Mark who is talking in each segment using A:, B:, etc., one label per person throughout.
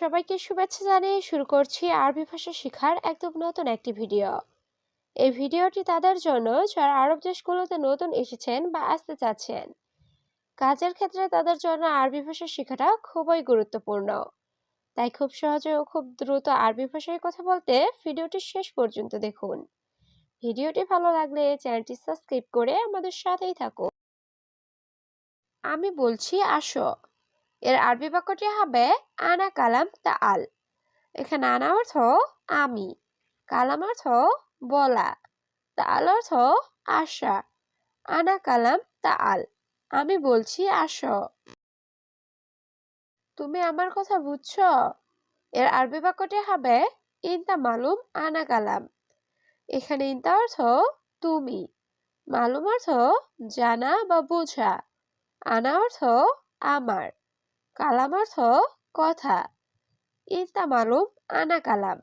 A: সবাইকে শুভেচ্ছা জানিয়ে শুরু করছি আরবি ভাষা শেখার একদম নতুন একটি ভিডিও। এই ভিডিওটি তাদের জন্য যারা আরব দেশগুলোতে নতুন এসেছেন বা আসতে চাচ্ছেন। কাজের ক্ষেত্রে তাদের জন্য আরবি ভাষা শেখাটা খুবই গুরুত্বপূর্ণ। তাই খুব সহজে ও খুব দ্রুত আরবি ভাষায় কথা বলতে ভিডিওটি শেষ পর্যন্ত দেখুন। ভিডিওটি ভালো লাগলে চ্যানেলটি সাবস্ক্রাইব করে আমাদের সাথেই থাকুন। আমি বলছি আসো। এর আরবি বাক্যটি হবে আনা কালাম তাআল। এখানে আনা অর্থ আমি, কালাম অর্থ বলা, তাআল অর্থ আসা। আনা কালাম তাআল, আমি বলছি আসো। তুমি আমার কথা বুঝছো? এর আরবি বাক্যটি হবে ইনতা মালুম আনা কালাম। এখানে ইনতা অর্থ তুমি, মালুম অর্থ জানা বা বোঝা, আনা অর্থ আমার, কালাম অর্থ কথা। ইনতা মালুম আনা কালাম,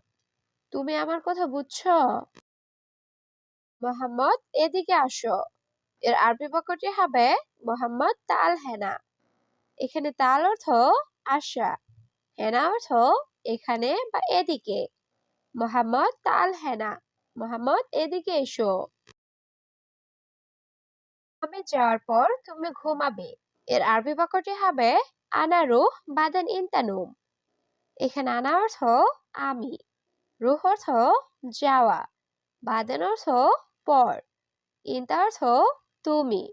A: তুমি আমার কথা বুঝছো? মোহাম্মদ এদিকে আসো। এর আরবি বাক্যটি হবে মোহাম্মদ তাল হেনা। এখানে তাল অর্থ আসা, হেনা অর্থ এখানে বা এদিকে। মোহাম্মদ তাল হেনা, মোহাম্মদ এদিকে এসো। আমি যাওয়ার পর তুমি ঘুমাবে। এর আরবি বাক্যটি হবে আনা রুহ বাদান ইনতানুম। এখানে আনা অর্থ আমি, রুহ অর্থ যাওয়া, বাদান অর্থ পর, ইনতা অর্থ তুমি,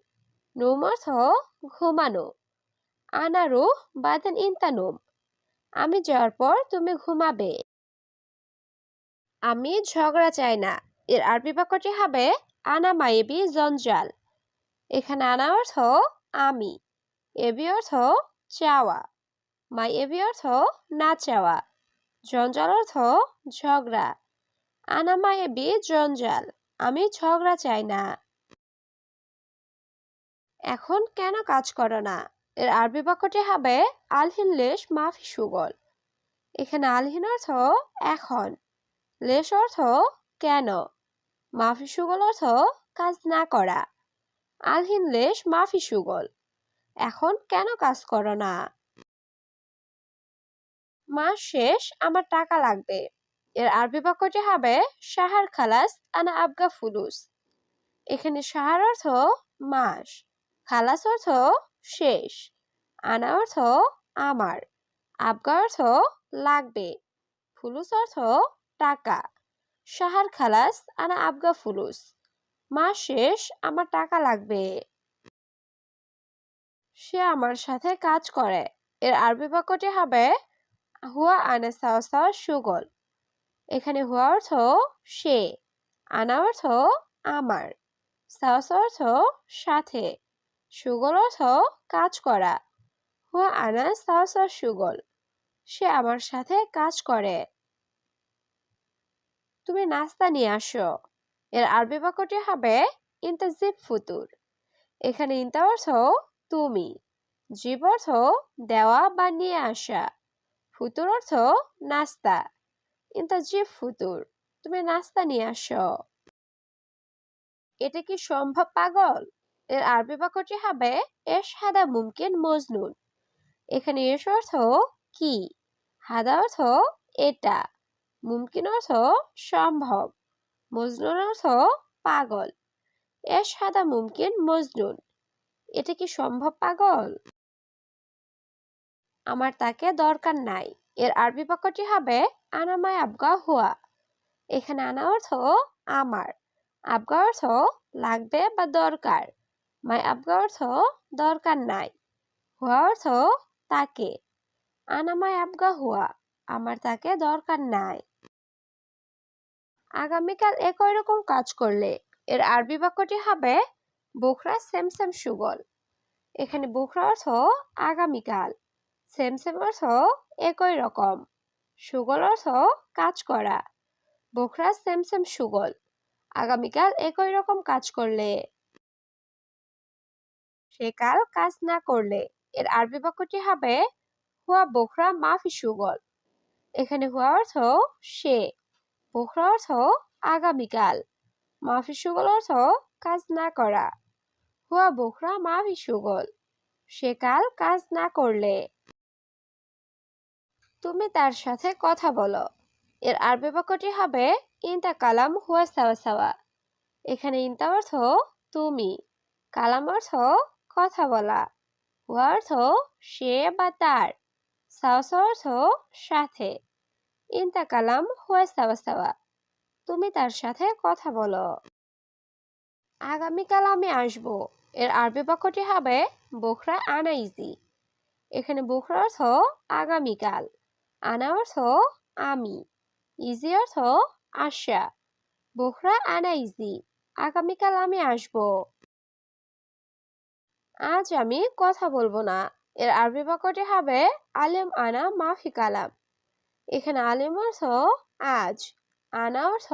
A: নুম অর্থ ঘুমানো। আনা রুহ বাদান ইনতা নুম, আমি যাওয়ার পর তুমি ঘুমাবে। আমি ঝগড়া চাই না। এর আরবি বাক্যটি হবে আনা মাইবি জঞ্জাল। এখানে আনা অর্থ আমি, এবি অর্থ চাওয়া, মাই এবি অর্থ না চাওয়া, জঞ্জাল অর্থ ঝগড়া। আনা মাইবি জঞ্জাল, আমি ঝগড়া চাই না। এখন কেন কাজ করো না? এর আরবি বাক্যটি হবে আলহিন লেশ মাফি সুগল। এখানে আলহিন অর্থ এখন, লেশ অর্থ কেন, মাফি সুগল অর্থ কাজ না করা। আলহিন লেশ মাফি সুগল, এখন কেন কাজ করো না? মাস শেষ, আমার টাকা লাগবে। এর আরবি বাক্যটি হবে শাহার খালাস আনা আবগা ফুলুস। এখানে শাহার অর্থ মাস, খালাস অর্থ শেষ, আনা অর্থ আমার, আবগা অর্থ লাগবে, ফুলুস অর্থ টাকা। শাহার খালাস আনা আবগা ফুলুস, মাস শেষ, আমার টাকা লাগবে। সে আমার সাথে কাজ করে। এর আরবি বাক্যটি হবে হুয়া আনা সাওসা সুগল। এখানে হুয়া অর্থ সে, আনা অর্থ আমার, সাওসা অর্থ সাথে, সুগল অর্থ কাজ করা। হুয়া আনা সাওসা সুগল, সে আমার সাথে কাজ করে। তুমি নাস্তা নিয়ে আসো। এর আরবি বাক্যটি হবে ইনতা জিব ফুতুর। এখানে ইনতা অর্থ তুমি, জিব অর্থ দেওয়া বা নিয়ে আসা, ফুতুর অর্থ নাস্তা। ইনতা জিব ফুতুর, তুমি নাস্তা নিয়ে আসো। এটা কি সম্ভব পাগল? এর আরবি বাক্যটি হবে এশ হাদা মুমকিন মজনুন। এখানে এশ অর্থ কি, হাদা অর্থ এটা, মুমকিন অর্থ সম্ভব, মজনুন অর্থ পাগল। এশ হাদা মুমকিন মজনুন, এটা কি সম্ভব পাগল? আমার তাকে দরকার নাই। এর আরবি বাক্যটি হবে আনামায় আবগা হুয়া। এখানে আনা অর্থ আমার, আবগা অর্থ লাগবে বা দরকার, মাই আবগা অর্থ দরকার নাই, হুয়া অর্থ তাকে। আনামায় আবগা হুয়া, আমার তাকে দরকার নাই। আগামীকাল একই রকম কাজ করলে। এর আরবি বাক্যটি হবে বুখরা সেম সেম সুগল। এখানে বুখরা অর্থ আগামীকাল, সেম সেম অর্থ একই রকম, সুগল অর্থ কাজ করা। বুখরা সেম সেম সুগল, আগামীকাল একই রকম কাজ করলে। সে কাল কাজ না করলে। এর আরবি বাক্যটি হবে হুয়া বুখরা মাফি সুগল। এখানে হুয়া অর্থ সে, বুখরা অর্থ আগামীকাল, মাফি সুগল অর্থ কাজ না করা। হুয়া বুখরা মাফি সুগল, সে কাল কাজ না করলে। তুমি তার সাথে কথা বলো। এর আরবি বাক্যটি হবে ইনতা কালাম হুয়া সাওয়া সাওয়া। এখানে ইনতা অর্থ তুমি, কালাম অর্থ কথা বলা, হুয়া অর্থ সে বা তার, সাওয়া সাওয়া অর্থ সাথে। ইনতা কালাম হুয়া সাওয়া সাওয়া, তুমি তার সাথে কথা বলো। আগামীকাল আমি আসবো। এর আরবি বাক্যটি হবে বুকরা আনা ইজি। এখানে বুকরা অর্থ আগামীকাল, আনা অর্থ আমি, ইজি অর্থ আসা। বুকরা আনা ইজি, আগামীকাল আমি আসবো। আজ আমি কথা বলবো না। এর আরবি বাক্যটি হবে আলিম আনা মাফি কালাম। এখানে আলিম অর্থ আজ, আনা অর্থ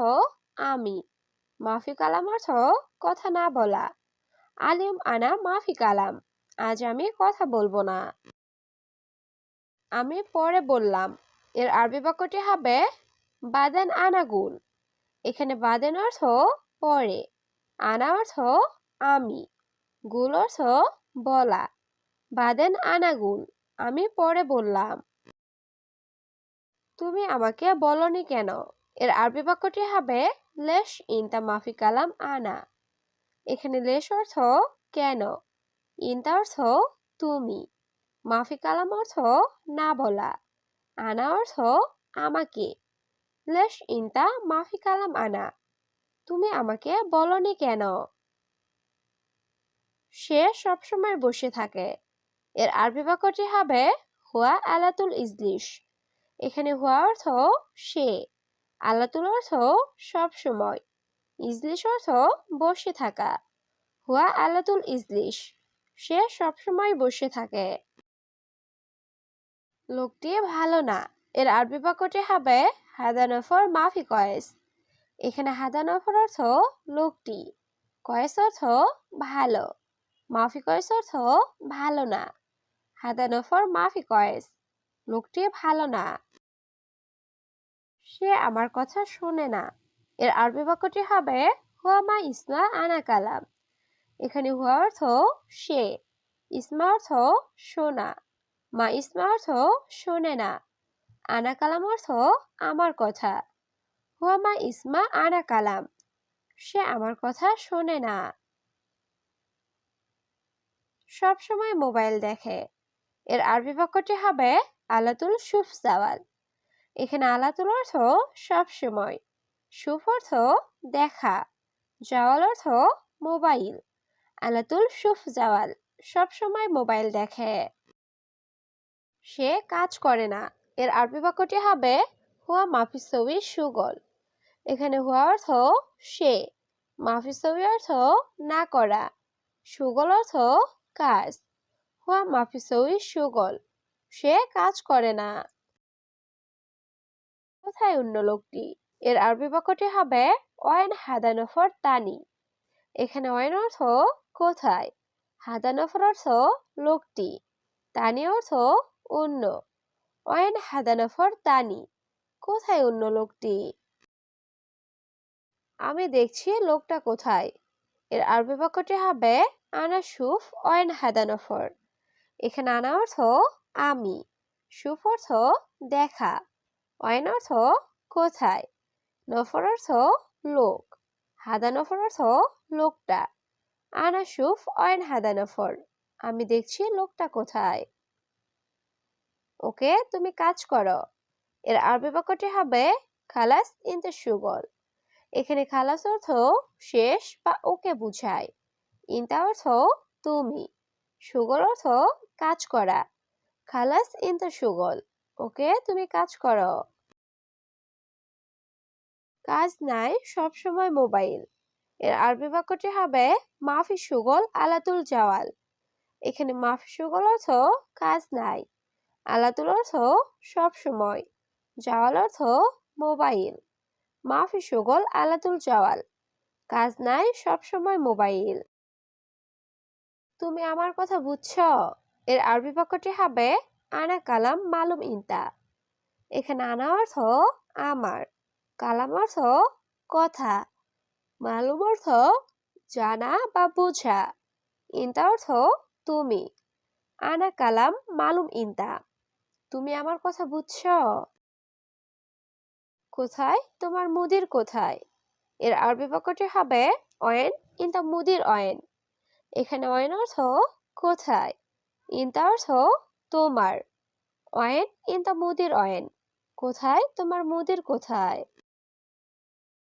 A: আমি, মাফি কালাম অর্থ কথা না বলা। আলিম আনা মাফি কালাম, আজ আমি কথা বলবো না। আমি পরে বললাম। এর আরবি বাক্যটি হবে বাদেন আনাগুল। এখানে বাদেন অর্থ পরে, আনা অর্থ আমি, গুল অর্থ বলা। বাদেন আনাগুল, আমি পরে বললাম। তুমি আমাকে বলনি কেন? এর আরবি বাক্যটি হবে লেশ ইনতা মাফি কালাম আনা। এখানে লেশ অর্থ কেন, ইনতা অর্থ তুমি, মাফি কালাম অর্থ না বলা, আনা অর্থ আমাকে। লেশ ইনতা মাফি কালাম আনা, তুমি আমাকে বলনি কেন? সে সবসময় বসে থাকে। এর আরবি বাক্যটি হবে হুয়া আলাতুল ইজলিশ। এখানে হুয়া অর্থ সে, আলাতুল অর্থ সব সময়, ইজলিশ অর্থ বসে থাকা। হুয়া আলাতুল ইজলিশ, সে সব সময় বসে থাকে। লোকটি ভালো না। এর আরবি বাক্যটি হবে হাদা নফর মাফি কয়েস। এখানে হাদা নফর অর্থ লোকটি, কয়েস অর্থ ভালো, মাফি কয়েস অর্থ ভালো না। হাদা নফর মাফি কয়েস, লোকটি ভালো না। সে আমার কথা শোনে না। এর আরবি বাক্যটি হবে হুয়া মা ইসমা আনা কালাম। এখানে হুয়া অর্থ সে, ইসমা অর্থ শোনা, মা ইসমা অর্থ শোনে না, আনা কালাম অর্থ আমার কথা। হুয়া মা ইসমা আনা কালাম, সে আমার কথা শোনে না। সব সময় মোবাইল দেখে। এর আরবি বাক্যটি হবে আলাতুল শুফ জাওয়াল। এখানে আলাতুল অর্থ সব সময়, শুফ অর্থ দেখা, জাওয়াল অর্থ মোবাইল। আলাতুল শুফ জাওয়াল, সব সময় মোবাইল দেখে। সে কাজ করে না। এর আরবি বাক্যটি হবে হুয়া মাফিসবি সুগল। এখানে হুয়া অর্থ সে, মাফিসবি অর্থ না করা, সুগল অর্থ কাজ। হুয়া মাফিসবি সুগল, সে কাজ করে না। কোথায় অন্য লোকটি? এর আরবি বাক্যটি হবে ওয়াইন হাদানফর তানি। এখানে ওয়াইন অর্থ কোথায়, হাদানফর অর্থ লোকটি, তানি অর্থ অন্য। ওয়াইন হাদানফর তানি, কোথায় অন্য লোকটি? আমি দেখছি লোকটা কোথায়। এর আরবি বাক্যটি হবে আনা শুফ ওয়াইন হাদানফর। এখানে আনা অর্থ আমি, শুফ অর্থ দেখা, ওয়াইন অর্থ কোথায়, নফর অর্থ লোক, হাদা নফর অর্থ লোকটা। আনা শুফ ওয়াইন হাদা নফর, আমি দেখছি লোকটা কোথায়। ওকে, তুমি কাজ করো। এর আরবি বাক্যটি হবে খালাস ইনতা সুগল। এখানে খালাস অর্থ শেষ বা ওকে বুঝায়, ইনতা অর্থ তুমি, সুগল অর্থ কাজ করা। খালাস ইনতা সুগল, ওকে তুমি কাজ করো। কাজ নাই, সব সময় মোবাইল। এর আরবি বাক্যটি হবে মাফি সুগল আলাতুল জাওয়াল। এখানে মাফি সুগল অর্থ কাজ নাই, আলাতুল অর্থ সব সময়, জাওয়াল অর্থ মোবাইল। মাফি সুগল আলাতুল জাওয়াল, কাজ নাই, সব সময় মোবাইল। তুমি আমার কথা বুঝছো? এর আরবি বাক্যটি হবে আনা কালাম মালুম ইনতা। এখানে আনা অর্থ আমার, কালাম অর্থ কথা, মালুম অর্থ জানা বা বোঝা, ইনতা অর্থ তুমি। আনা কালাম মালুম ইনতা, তুমি আমার কথা বুঝছো? কোথায় তোমার মুদির কোথায়? এর আরবি বাক্যটি হবে ওয়েন ইন দ্য মুদির ওয়েন। এখানে ওয়েন অর্থ কোথায়, ইন দ্য অর্থ তোমার, ওয়েন ইন দ্য মুদির ওয়েন কোথায় তোমার মুদির কোথায়।